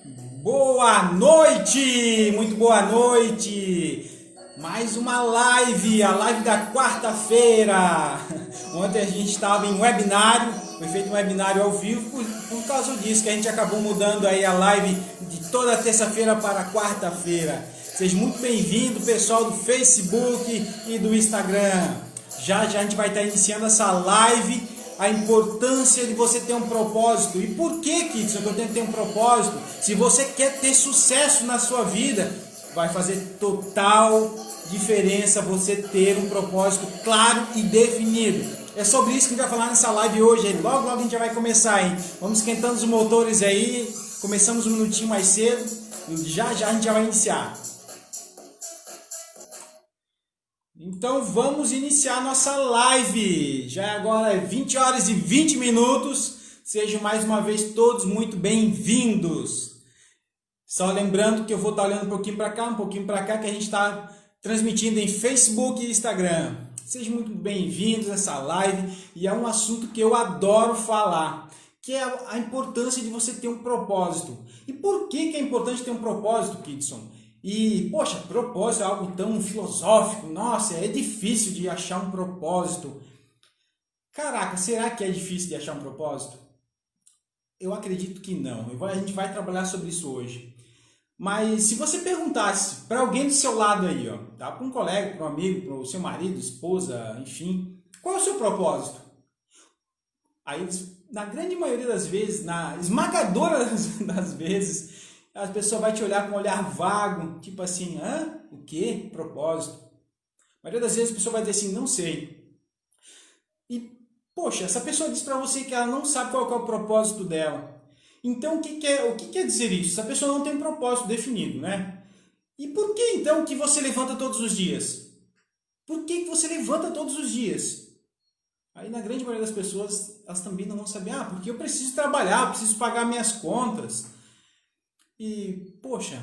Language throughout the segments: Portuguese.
Boa noite, muito boa noite. Mais uma live, a live da quarta-feira. Ontem a gente estava em webinário, foi feito um webinário ao vivo por causa disso que a gente acabou mudando aí a live de toda terça-feira para quarta-feira. Seja muito bem-vindo, pessoal do Facebook e do Instagram. Já a gente vai estar iniciando essa live. A importância de você ter um propósito. E por que, Kidson, que eu tenho que ter um propósito? Se você quer ter sucesso na sua vida, vai fazer total diferença você ter um propósito claro e definido. É sobre isso que a gente vai falar nessa live hoje. Logo a gente já vai começar, hein? Vamos esquentando os motores aí. Começamos um minutinho mais cedo. E já a gente já vai iniciar. Então vamos iniciar nossa live. Já agora é 20 horas e 20 minutos. Sejam mais uma vez todos muito bem-vindos. Só lembrando que eu vou estar olhando um pouquinho para cá, que a gente está transmitindo em Facebook e Instagram. Sejam muito bem-vindos a essa live e é um assunto que eu adoro falar, que é a importância de você ter um propósito. E por que é importante ter um propósito, Kidson? E, poxa, propósito é algo tão filosófico, nossa, é difícil de achar um propósito. Caraca, será que é difícil de achar um propósito? Eu acredito que não, a gente vai trabalhar sobre isso hoje. Mas se você perguntasse para alguém do seu lado aí, ó, tá? Para um colega, para um amigo, para o seu marido, esposa, enfim, qual é o seu propósito? Aí, na grande maioria das vezes, na esmagadora das vezes, a pessoa vai te olhar com um olhar vago, tipo assim, o quê? Propósito. A maioria das vezes a pessoa vai dizer assim, não sei. E, poxa, essa pessoa diz para você que ela não sabe qual é o propósito dela. Então, o que quer dizer isso? Essa pessoa não tem um propósito definido, né? E por que, então, que você levanta todos os dias? Por que você levanta todos os dias? Aí, na grande maioria das pessoas, elas também não vão saber, porque eu preciso trabalhar, eu preciso pagar minhas contas. E, poxa,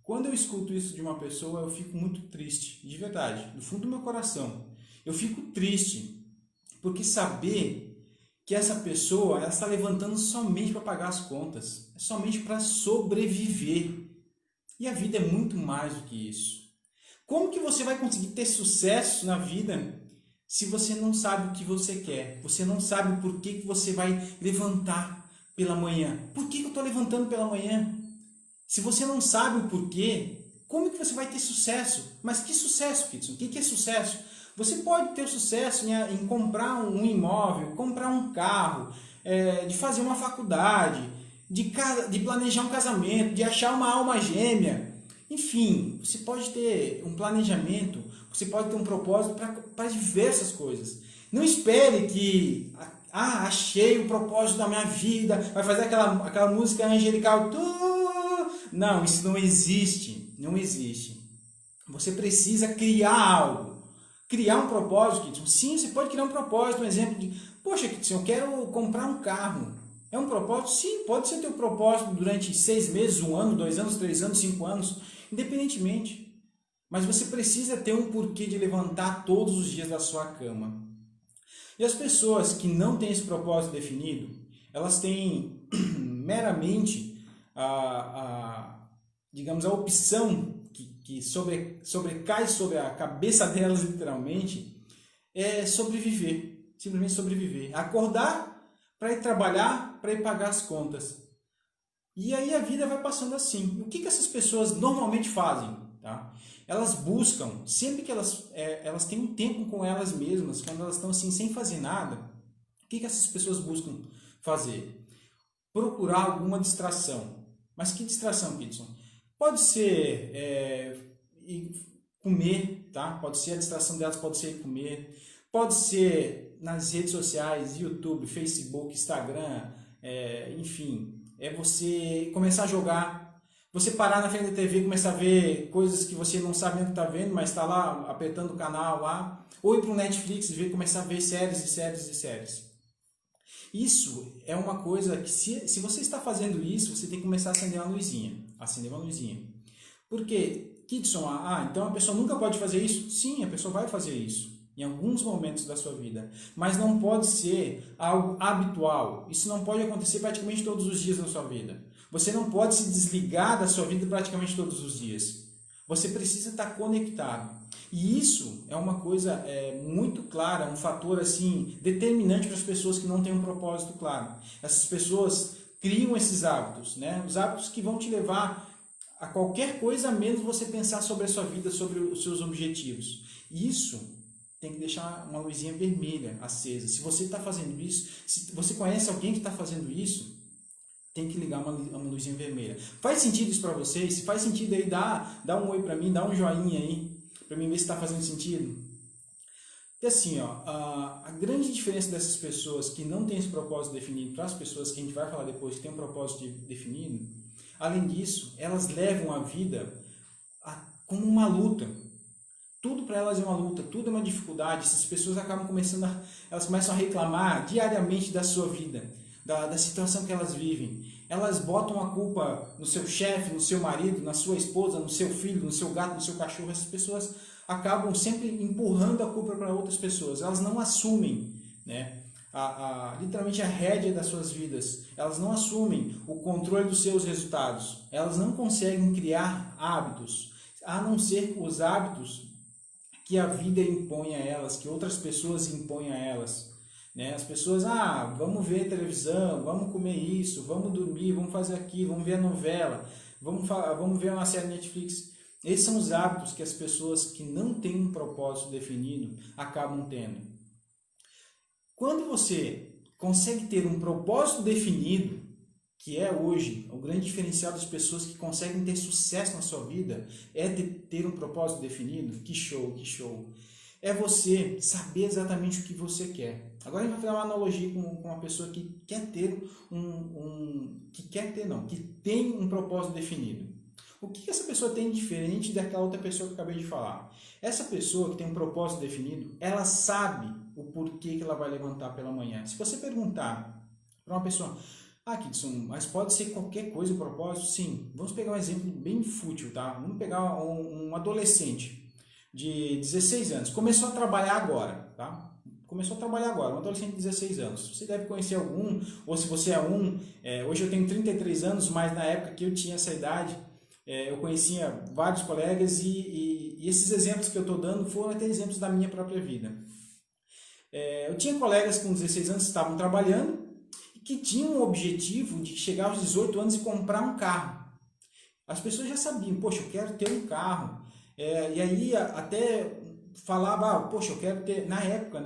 quando eu escuto isso de uma pessoa, eu fico muito triste, de verdade, do fundo do meu coração. Eu fico triste, porque saber que essa pessoa ela está levantando somente para pagar as contas, é somente para sobreviver. E a vida é muito mais do que isso. Como que você vai conseguir ter sucesso na vida se você não sabe o que você quer? Você não sabe por que você vai levantar pela manhã. Por que eu estou levantando pela manhã? Se você não sabe o porquê, como que você vai ter sucesso? Mas que sucesso, Kidson? O que é sucesso? Você pode ter sucesso em comprar um imóvel, comprar um carro, de fazer uma faculdade, de planejar um casamento, de achar uma alma gêmea. Enfim, você pode ter um planejamento, você pode ter um propósito para diversas coisas. Não espere que, achei o propósito da minha vida, vai fazer aquela música angelical, não, isso não existe, não existe. Você precisa criar algo, criar um propósito, Kidson. Sim, você pode criar um propósito, um exemplo de, poxa, Kidson, eu quero comprar um carro. É um propósito? Sim, pode ser teu propósito durante 6 meses, 1 ano, 2 anos, 3 anos, 5 anos, independentemente. Mas você precisa ter um porquê de levantar todos os dias da sua cama. E as pessoas que não têm esse propósito definido, elas têm meramente digamos, a opção que sobrecai sobre a cabeça delas, literalmente, é sobreviver. Simplesmente sobreviver. Acordar para ir trabalhar, para ir pagar as contas. E aí a vida vai passando assim. O que essas pessoas normalmente fazem? Tá? Elas buscam, sempre que elas têm um tempo com elas mesmas, quando elas estão assim sem fazer nada, o que essas pessoas buscam fazer? Procurar alguma distração. Mas que distração, Kidson? Pode ser comer, tá? Pode ser a distração delas, pode ser comer. Pode ser nas redes sociais, YouTube, Facebook, Instagram, enfim. É você começar a jogar. Você parar na frente da TV e começar a ver coisas que você não sabe nem o que está vendo, mas está lá apertando o canal lá. Ou ir para o Netflix e começar a ver séries e séries e séries. Isso é uma coisa que, se você está fazendo isso, você tem que começar a acender uma luzinha. Acender uma luzinha. Por quê? Kidson, então a pessoa nunca pode fazer isso? Sim, a pessoa vai fazer isso. Em alguns momentos da sua vida. Mas não pode ser algo habitual. Isso não pode acontecer praticamente todos os dias na sua vida. Você não pode se desligar da sua vida praticamente todos os dias. Você precisa estar conectado. E isso é uma coisa muito clara, um fator assim determinante para as pessoas que não têm um propósito claro. Essas pessoas criam esses hábitos, né? Os hábitos que vão te levar a qualquer coisa menos você pensar sobre a sua vida, sobre os seus objetivos. Isso tem que deixar uma luzinha vermelha acesa. Se você está fazendo isso, se você conhece alguém que está fazendo isso, tem que ligar uma luzinha vermelha. Faz sentido isso para vocês? Se faz sentido aí, dá um oi para mim, dá um joinha aí, para mim ver se está fazendo sentido. E assim, ó, a grande diferença dessas pessoas que não têm esse propósito definido para as pessoas que a gente vai falar depois que tem um propósito definido, além disso, elas levam a vida como uma luta. Tudo para elas é uma luta, tudo é uma dificuldade. Essas pessoas elas começam a reclamar diariamente da sua vida, da situação que elas vivem. Elas botam a culpa no seu chefe, no seu marido, na sua esposa, no seu filho, no seu gato, no seu cachorro. Essas pessoas acabam sempre empurrando a culpa para outras pessoas. Elas não assumem, né, literalmente a rédea das suas vidas. Elas não assumem o controle dos seus resultados. Elas não conseguem criar hábitos, a não ser os hábitos que a vida impõe a elas, que outras pessoas impõem a elas. Né? As pessoas, vamos ver televisão, vamos comer isso, vamos dormir, vamos fazer aquilo, vamos ver a novela, vamos ver uma série Netflix. Esses são os hábitos que as pessoas que não têm um propósito definido acabam tendo. Quando você consegue ter um propósito definido, que é hoje o grande diferencial das pessoas que conseguem ter sucesso na sua vida, é ter um propósito definido. Que show, que show. É você saber exatamente o que você quer. Agora a gente vai fazer uma analogia com uma pessoa que quer ter que tem um propósito definido. O que essa pessoa tem diferente daquela outra pessoa que eu acabei de falar? Essa pessoa que tem um propósito definido, ela sabe o porquê que ela vai levantar pela manhã. Se você perguntar para uma pessoa, Kidson, mas pode ser qualquer coisa o propósito? Sim. Vamos pegar um exemplo bem fútil, tá? Vamos pegar um adolescente de 16 anos. Começou a trabalhar agora, tá? Começou a trabalhar agora, um adolescente de 16 anos. Você deve conhecer algum, ou se você é hoje eu tenho 33 anos, mas na época que eu tinha essa idade, eu conhecia vários colegas e esses exemplos que eu estou dando foram até exemplos da minha própria vida. Eu tinha colegas com 16 anos que estavam trabalhando, que tinham o objetivo de chegar aos 18 anos e comprar um carro. As pessoas já sabiam, poxa, eu quero ter um carro. E aí até falava, poxa, eu quero ter, na época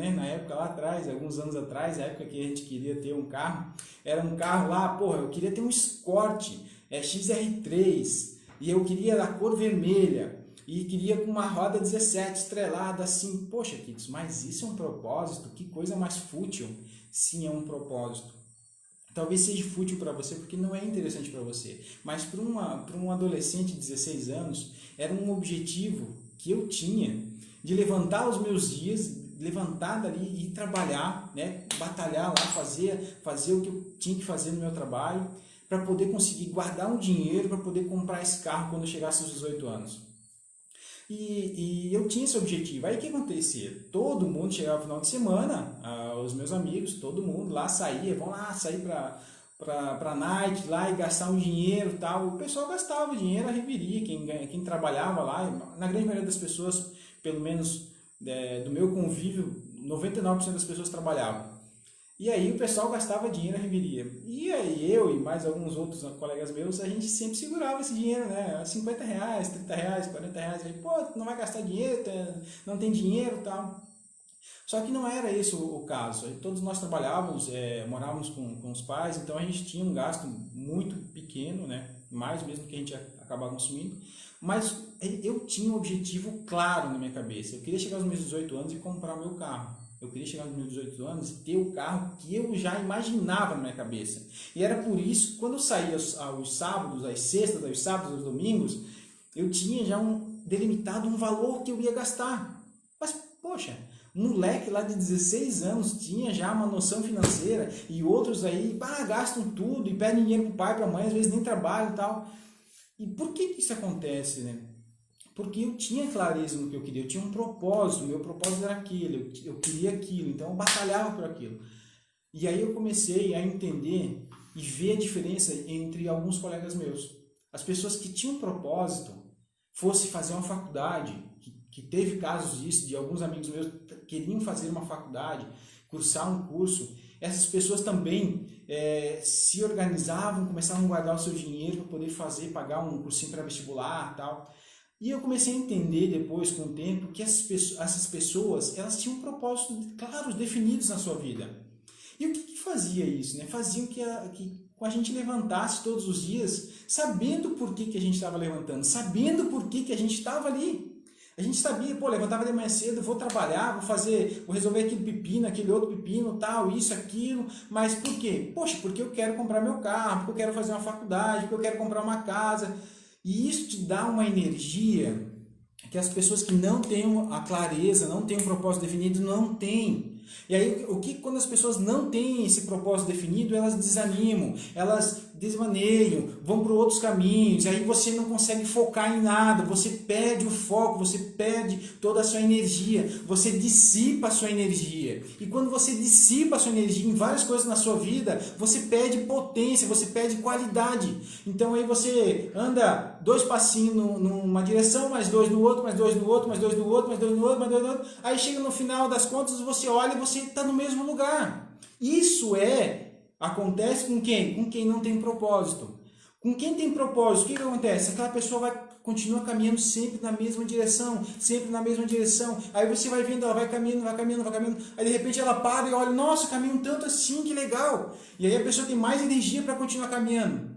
lá atrás, alguns anos atrás, a época que a gente queria ter um carro, era um carro lá, eu queria ter um Escort XR3, e eu queria da cor vermelha, e queria com uma roda 17 estrelada, assim, poxa, Kidson, mas isso é um propósito? Que coisa mais fútil. Sim, é um propósito. Talvez seja fútil para você porque não é interessante para você, mas para um adolescente de 16 anos era um objetivo que eu tinha de levantar os meus dias, levantar dali e trabalhar, né, batalhar lá, fazer o que eu tinha que fazer no meu trabalho para poder conseguir guardar um dinheiro para poder comprar esse carro quando eu chegasse aos 18 anos. E eu tinha esse objetivo. Aí o que acontecia? Todo mundo chegava no final de semana, os meus amigos, todo mundo lá saía, vão lá sair para night lá e gastar um dinheiro e tal. O pessoal gastava dinheiro, a reveria, quem trabalhava lá, na grande maioria das pessoas, pelo menos do meu convívio, 99% das pessoas trabalhavam. E aí o pessoal gastava dinheiro, a reveria. E aí eu e mais alguns outros colegas meus, a gente sempre segurava esse dinheiro, né? 50 reais, 30 reais, 40 reais. Aí, não vai gastar dinheiro, não tem dinheiro e tal. Só que não era esse o caso. Todos nós trabalhávamos, morávamos com os pais, então a gente tinha um gasto muito pequeno, né? Mais mesmo que a gente acabava consumindo. Mas eu tinha um objetivo claro na minha cabeça. Eu queria chegar aos meus 18 anos e comprar o meu carro. Eu queria chegar aos meus 18 anos e ter o carro que eu já imaginava na minha cabeça. E era por isso que quando eu saía aos sábados, às sextas, aos sábados, aos domingos, eu tinha já delimitado um valor que eu ia gastar. Mas, poxa, um moleque lá de 16 anos tinha já uma noção financeira e outros aí gastam tudo e pedem dinheiro para o pai, para a mãe, às vezes nem trabalham e tal. E por que isso acontece, né? Porque eu tinha clareza no que eu queria, eu tinha um propósito, meu propósito era aquilo, eu queria aquilo, então eu batalhava por aquilo. E aí eu comecei a entender e ver a diferença entre alguns colegas meus. As pessoas que tinham propósito, fosse fazer uma faculdade, que teve casos disso, de alguns amigos meus que queriam fazer uma faculdade, cursar um curso, essas pessoas também se organizavam, começavam a guardar o seu dinheiro para poder pagar um cursinho para vestibular e tal. E eu comecei a entender depois, com o tempo, que essas pessoas elas tinham propósitos claros, definidos na sua vida. E o que fazia isso? Né? Fazia que a gente levantasse todos os dias, sabendo por que a gente estava levantando, sabendo por que a gente estava ali. A gente sabia, pô, levantava de manhã cedo, vou trabalhar, vou resolver aquele pepino, aquele outro pepino, tal, isso, aquilo. Mas por quê? Poxa, porque eu quero comprar meu carro, porque eu quero fazer uma faculdade, porque eu quero comprar uma casa. E isso te dá uma energia que as pessoas que não têm a clareza, não têm um propósito definido, não têm. E aí, quando as pessoas não têm esse propósito definido, elas desanimam, elas desvaneiam, vão para outros caminhos, aí você não consegue focar em nada, você perde o foco, você perde toda a sua energia, você dissipa a sua energia. E quando você dissipa a sua energia em várias coisas na sua vida, você perde potência, você perde qualidade. Então aí você anda 2 passinhos numa direção, mais 2 no outro, mais 2 no outro, mais 2 no outro, mais 2 no outro, mais 2 no outro. Aí chega no final das contas, você olha e você está no mesmo lugar. Isso acontece com quem? Com quem não tem propósito. Com quem tem propósito, o que acontece? Aquela pessoa continua caminhando sempre na mesma direção, sempre na mesma direção. Aí você vai vendo, ela vai caminhando, vai caminhando, vai caminhando. Aí de repente ela para e olha, nossa, caminho tanto assim, que legal. E aí a pessoa tem mais energia para continuar caminhando.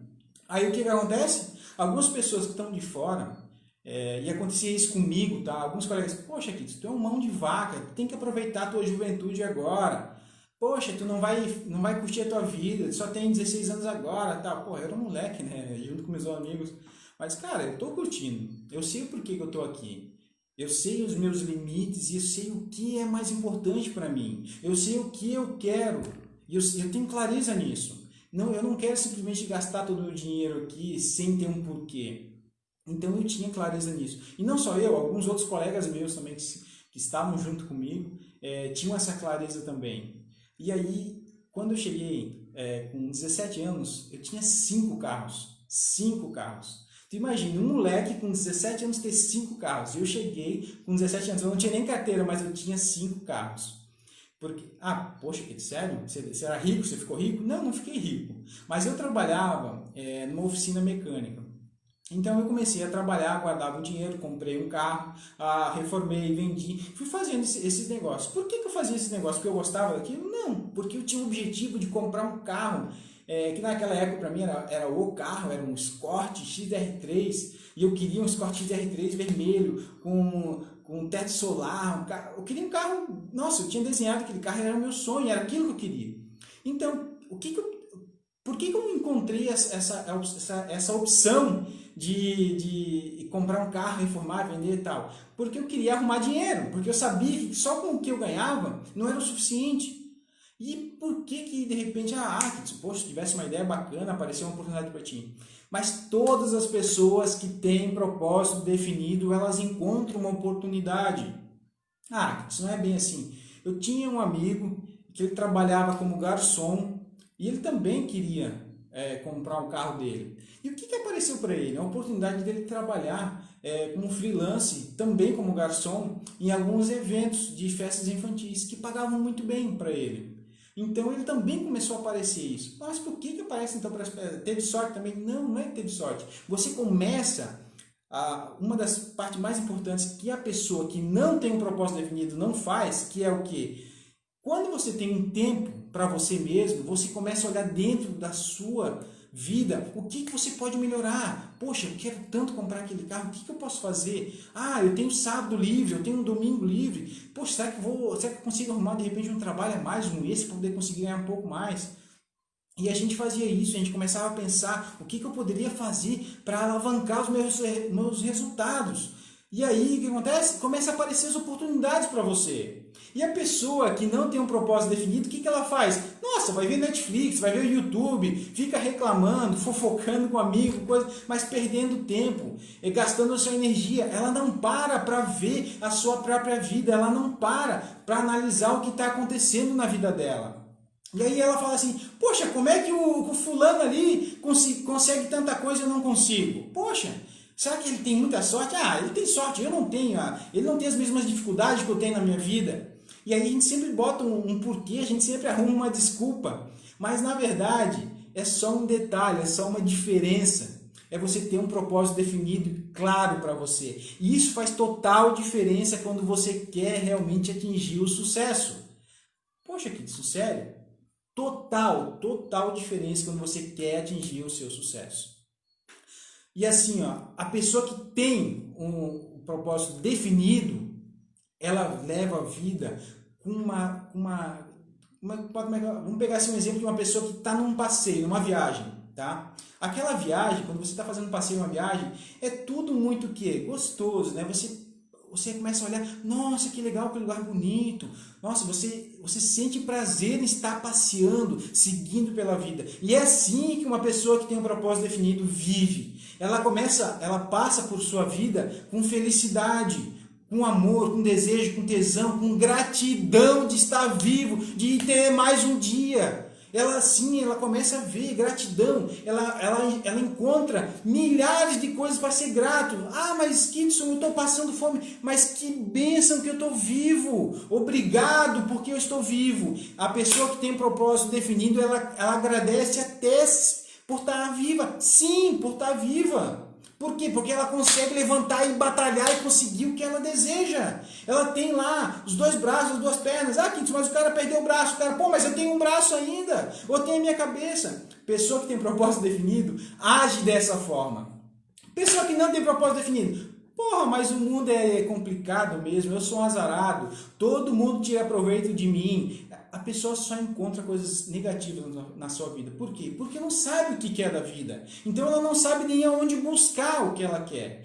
Aí o que acontece? Algumas pessoas que estão de fora, e acontecia isso comigo, tá? Alguns colegas, poxa, Kits, tu é um mão de vaca, tu tem que aproveitar a tua juventude agora. Poxa, tu não vai curtir a tua vida, tu só tem 16 anos agora, tá? Pô, eu era um moleque, né? Junto com meus amigos. Mas, cara, eu tô curtindo. Eu sei o porquê que eu tô aqui. Eu sei os meus limites e eu sei o que é mais importante para mim. Eu sei o que eu quero. E eu tenho clareza nisso. Não, eu não quero simplesmente gastar todo o meu dinheiro aqui sem ter um porquê. Então eu tinha clareza nisso. E não só eu, alguns outros colegas meus também que estavam junto comigo tinham essa clareza também. E aí, quando eu cheguei com 17 anos, eu tinha 5 carros. 5 carros. Tu imagina, um moleque com 17 anos ter 5 carros. Eu cheguei com 17 anos, eu não tinha nem carteira, mas eu tinha 5 carros. Porque, poxa, que sério? Você era rico? Você ficou rico? Não, não fiquei rico. Mas eu trabalhava numa oficina mecânica. Então eu comecei a trabalhar, guardava o dinheiro, comprei um carro, reformei, vendi, fui fazendo esses negócios. Por que eu fazia esses negócios? Porque eu gostava daquilo? Não, porque eu tinha o objetivo de comprar um carro, que naquela época para mim era o carro, era um Escort XR3, e eu queria um Escort XR3 vermelho, com teto solar, eu queria um carro, nossa, eu tinha desenhado aquele carro, era o meu sonho, era aquilo que eu queria. Então, por que eu encontrei essa opção de comprar um carro, reformar, vender e tal? Porque eu queria arrumar dinheiro, porque eu sabia que só com o que eu ganhava não era o suficiente. E por que de repente, poxa, se tivesse uma ideia bacana, apareceu uma oportunidade para ti. Mas todas as pessoas que têm propósito definido, elas encontram uma oportunidade. Isso não é bem assim. Eu tinha um amigo que ele trabalhava como garçom e ele também queria comprar um carro dele. E o que apareceu para ele? A oportunidade dele trabalhar como freelance, também como garçom, em alguns eventos de festas infantis, que pagavam muito bem para ele. Então ele também começou a aparecer isso. Mas por que aparece então? Teve sorte também? Não, não é que teve sorte. Você começa... uma das partes mais importantes que a pessoa que não tem um propósito definido não faz, que é o quê? Quando você tem um tempo para você mesmo, você começa a olhar dentro da sua vida, o que você pode melhorar? Poxa, eu quero tanto comprar aquele carro, o que eu posso fazer? Eu tenho sábado livre, eu tenho um domingo livre. Poxa, será que eu consigo arrumar de repente um trabalho a mais, um extra, para poder conseguir ganhar um pouco mais? E a gente fazia isso, a gente começava a pensar o que eu poderia fazer para alavancar os meus resultados. E aí, o que acontece? Começa a aparecer as oportunidades para você. E a pessoa que não tem um propósito definido, o que ela faz? Nossa, vai ver Netflix, vai ver o YouTube, fica reclamando, fofocando com amigo, mas perdendo tempo, gastando a sua energia. Ela não para ver a sua própria vida, ela não para analisar o que está acontecendo na vida dela. E aí ela fala assim, poxa, como é que o fulano ali consegue tanta coisa e eu não consigo? Poxa, será que ele tem muita sorte? Ah, ele tem sorte, eu não tenho. Ele não tem as mesmas dificuldades que eu tenho na minha vida. E aí a gente sempre bota um porquê, a gente sempre arruma uma desculpa. Mas na verdade é só um detalhe, é só uma diferença. É você ter um propósito definido e claro para você. E isso faz total diferença quando você quer realmente atingir o sucesso. Poxa, que sério? Total diferença quando você quer atingir o seu sucesso. E assim, ó, a pessoa que tem um propósito definido, ela leva a vida com vamos pegar assim um exemplo de uma pessoa que está num passeio, numa viagem, tá? Aquela viagem, quando você está fazendo um passeio, uma viagem, é tudo muito o quê? Gostoso, né? Você começa a olhar, nossa, que legal, que lugar bonito. Nossa, você sente prazer em estar passeando, seguindo pela vida. E é assim que uma pessoa que tem um propósito definido vive. Ela passa por sua vida com felicidade, com amor, com desejo, com tesão, com gratidão de estar vivo, de ter mais um dia. Ela começa a ver gratidão, ela encontra milhares de coisas para ser grato. Ah, mas Kidson, eu estou passando fome, mas que bênção que eu estou vivo, obrigado porque eu estou vivo. A pessoa que tem um propósito definido, ela agradece até por estar viva, sim, por estar viva. Por quê? Porque ela consegue levantar e batalhar e conseguir o que ela deseja. Ela tem lá os dois braços, as duas pernas. Ah, Kidson, mas o cara perdeu o braço. O cara, pô, mas eu tenho um braço ainda. Ou tenho a minha cabeça. Pessoa que tem propósito definido, age dessa forma. Pessoa que não tem propósito definido. Porra, mas o mundo é complicado mesmo, eu sou um azarado, todo mundo tira proveito de mim. A pessoa só encontra coisas negativas na sua vida. Por quê? Porque não sabe o que quer da vida. Então ela não sabe nem aonde buscar o que ela quer.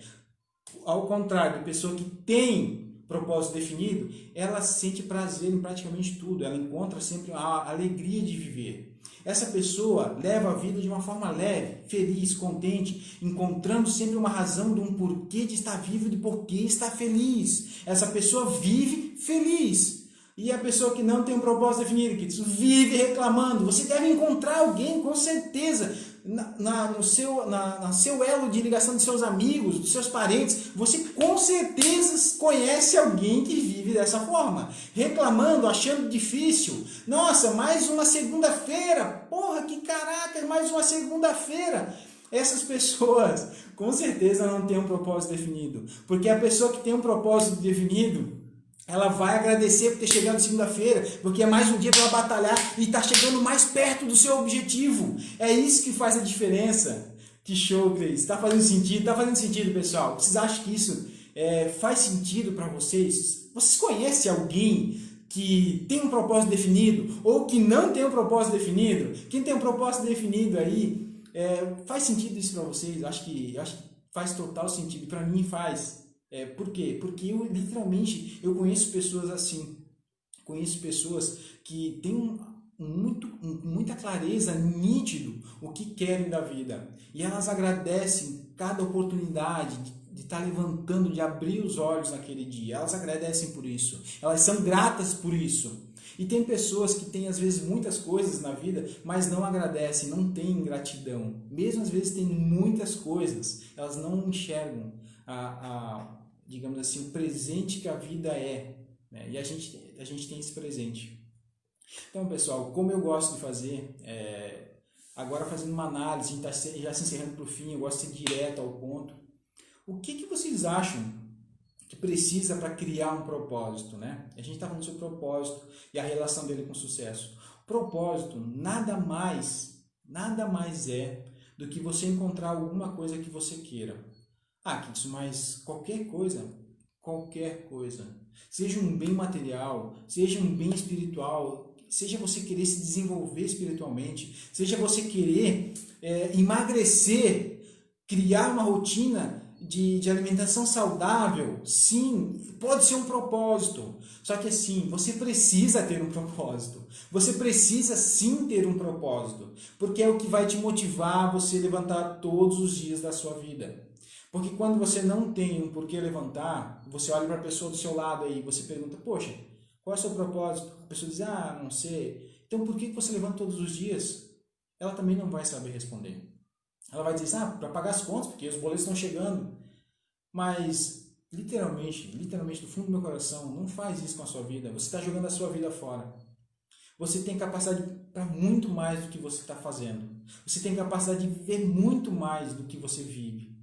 Ao contrário, a pessoa que tem propósito definido, ela sente prazer em praticamente tudo. Ela encontra sempre a alegria de viver. Essa pessoa leva a vida de uma forma leve, feliz, contente, encontrando sempre uma razão de um porquê de estar vivo e de porquê estar feliz. Essa pessoa vive feliz. E a pessoa que não tem um propósito definido, que vive reclamando, você deve encontrar alguém, com certeza, no seu elo de ligação dos seus amigos, dos seus parentes, você com certeza conhece alguém que vive dessa forma, reclamando, achando difícil. Nossa, mais uma segunda-feira, porra, que caraca, mais uma segunda-feira. Essas pessoas com certeza não têm um propósito definido, porque a pessoa que tem um propósito definido, ela vai agradecer por ter chegado segunda-feira, porque é mais um dia para ela batalhar e está chegando mais perto do seu objetivo. É isso que faz a diferença. Que show, Cris. Está fazendo sentido? Está fazendo sentido, pessoal? Vocês acham que isso faz sentido para vocês? Vocês conhecem alguém que tem um propósito definido ou que não tem um propósito definido? Quem tem um propósito definido aí, faz sentido isso para vocês? Eu acho que faz total sentido. Para mim faz. Por quê? Porque literalmente eu conheço pessoas assim, conheço pessoas que têm muita clareza, nítido, o que querem da vida. E elas agradecem cada oportunidade de estar levantando, de abrir os olhos naquele dia. Elas agradecem por isso, elas são gratas por isso. E tem pessoas que têm às vezes muitas coisas na vida, mas não agradecem, não têm gratidão. Mesmo às vezes têm muitas coisas, elas não enxergam digamos assim, o presente que a vida é, né? E a gente tem esse presente. Então, pessoal, como eu gosto de fazer, agora fazendo uma análise, a gente está já se encerrando para o fim, eu gosto de ser direto ao ponto. O que vocês acham que precisa para criar um propósito, né? A gente está falando sobre propósito e a relação dele com o sucesso. O propósito nada mais é do que você encontrar alguma coisa que você queira. Ah, Kidson, mas qualquer coisa, seja um bem material, seja um bem espiritual, seja você querer se desenvolver espiritualmente, seja você querer emagrecer, criar uma rotina de alimentação saudável, sim, pode ser um propósito. Só que assim, você precisa ter um propósito. Você precisa sim ter um propósito, porque é o que vai te motivar a você levantar todos os dias da sua vida. Porque quando você não tem um porquê levantar, você olha para a pessoa do seu lado aí e você pergunta, poxa, qual é o seu propósito? A pessoa diz, não sei. Então por que você levanta todos os dias? Ela também não vai saber responder. Ela vai dizer, para pagar as contas, porque os boletos estão chegando. Mas, literalmente do fundo do meu coração, não faz isso com a sua vida. Você está jogando a sua vida fora. Você tem capacidade para muito mais do que você está fazendo. Você tem capacidade de viver muito mais do que você vive.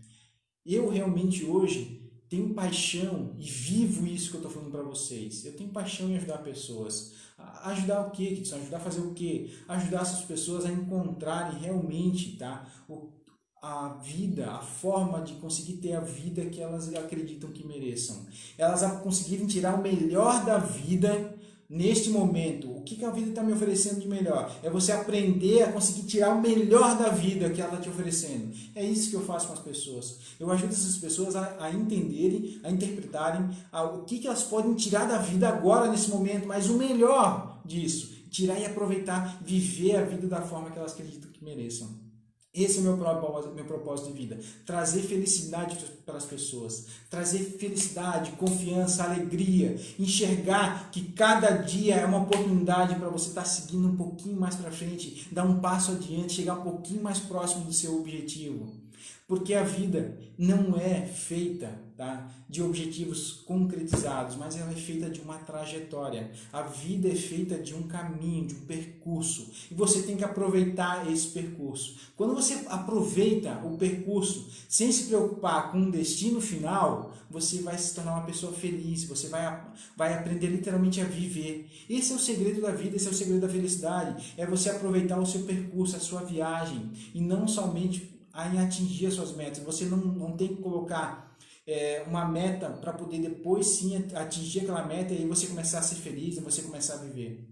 Eu realmente hoje tenho paixão e vivo isso que eu estou falando para vocês. Eu tenho paixão em ajudar pessoas. Ajudar o quê, Kitson? Ajudar a fazer o quê? Ajudar essas pessoas a encontrarem realmente, tá, a vida, a forma de conseguir ter a vida que elas acreditam que mereçam. Elas a conseguirem tirar o melhor da vida neste momento. O que a vida está me oferecendo de melhor? É você aprender a conseguir tirar o melhor da vida que ela está te oferecendo. É isso que eu faço com as pessoas. Eu ajudo essas pessoas a entenderem, a interpretarem o que elas podem tirar da vida agora, nesse momento, mas o melhor disso, tirar e aproveitar, viver a vida da forma que elas acreditam que mereçam. Esse é o meu propósito de vida, trazer felicidade para as pessoas, trazer felicidade, confiança, alegria, enxergar que cada dia é uma oportunidade para você estar seguindo um pouquinho mais para frente, dar um passo adiante, chegar um pouquinho mais próximo do seu objetivo. Porque a vida não é feita, tá, de objetivos concretizados, mas ela é feita de uma trajetória. A vida é feita de um caminho, de um percurso. E você tem que aproveitar esse percurso. Quando você aproveita o percurso sem se preocupar com o destino final, você vai se tornar uma pessoa feliz, você vai aprender literalmente a viver. Esse é o segredo da vida, esse é o segredo da felicidade. É você aproveitar o seu percurso, a sua viagem, e não somente em atingir as suas metas. Você não tem que colocar uma meta para poder depois sim atingir aquela meta e aí você começar a ser feliz, e você começar a viver.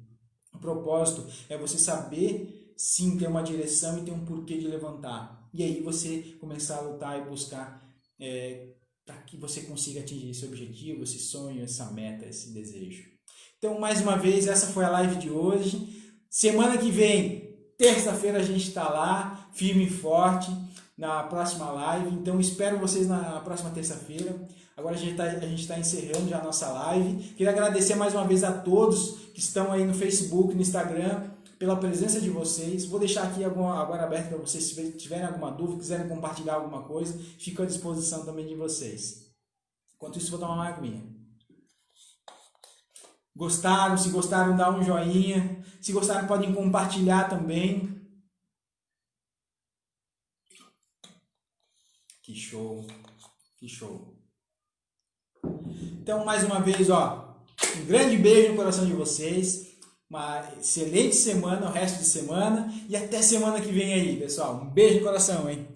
O propósito é você saber sim ter uma direção e ter um porquê de levantar. E aí você começar a lutar e buscar para que você consiga atingir esse objetivo, esse sonho, essa meta, esse desejo. Então, mais uma vez, essa foi a live de hoje. Semana que vem, terça-feira, a gente está lá, firme e forte, na próxima live. Então, espero vocês na próxima terça-feira. Agora a gente está encerrando já a nossa live. Queria agradecer mais uma vez a todos que estão aí no Facebook, no Instagram, pela presença de vocês. Vou deixar aqui agora aberto para vocês, se tiverem alguma dúvida, quiserem compartilhar alguma coisa, fico à disposição também de vocês. Enquanto isso, vou tomar uma aguinha. Gostaram? Se gostaram, dá um joinha. Se gostaram, podem compartilhar também. Que show, que show. Então, mais uma vez, um grande beijo no coração de vocês. Uma excelente semana, o resto de semana. E até semana que vem aí, pessoal. Um beijo no coração, hein?